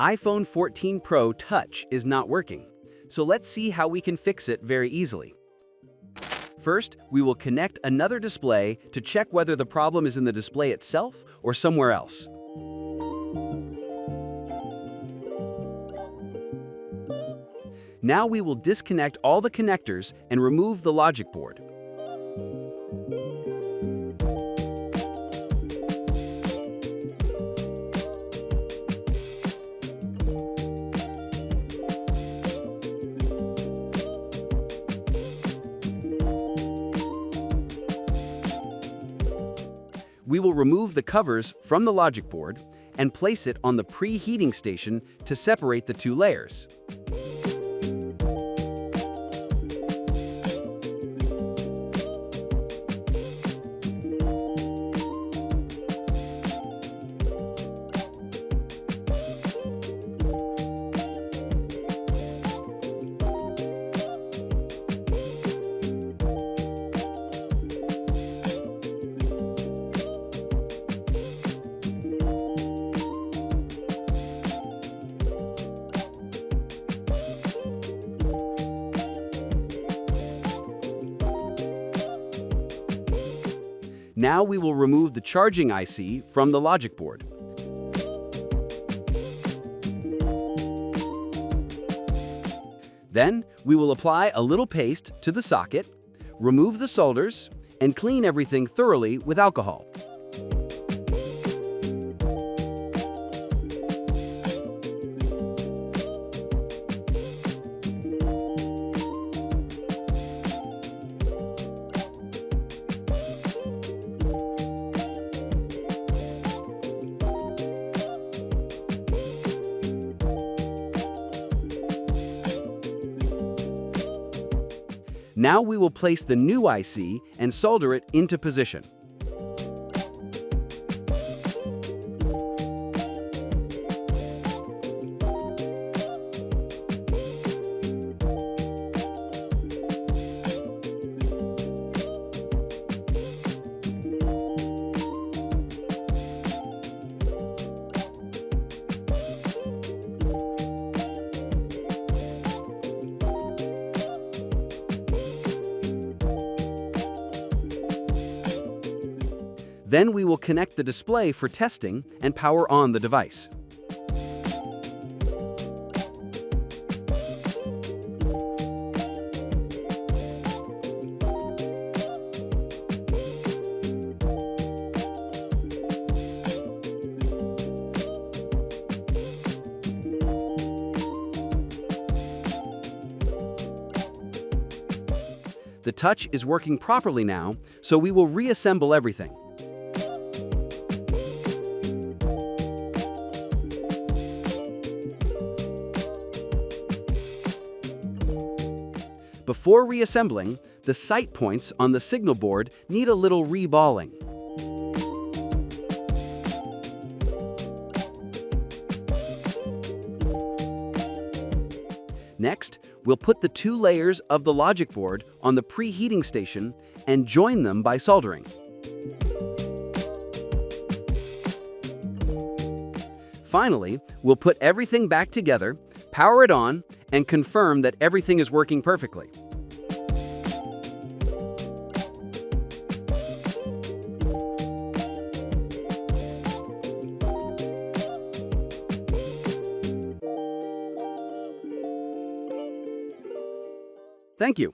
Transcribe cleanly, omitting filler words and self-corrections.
iPhone 14 Pro Touch is not working, so let's see how we can fix it very easily. First, we will connect another display to check whether the problem is in the display itself or somewhere else. Now we will disconnect all the connectors and remove the logic board. We will remove the covers from the logic board and place it on the preheating station to separate the two layers. Now we will remove the charging IC from the logic board. Then we will apply a little paste to the socket, remove the solders, and clean everything thoroughly with alcohol. Now we will place the new IC and solder it into position. Then we will connect the display for testing and power on the device. The touch is working properly now, so we will reassemble everything. Before reassembling, the sight points on the signal board need a little reballing. Next, we'll put the two layers of the logic board on the preheating station and join them by soldering. Finally, we'll put everything back together, power it on, and confirm that everything is working perfectly. Thank you.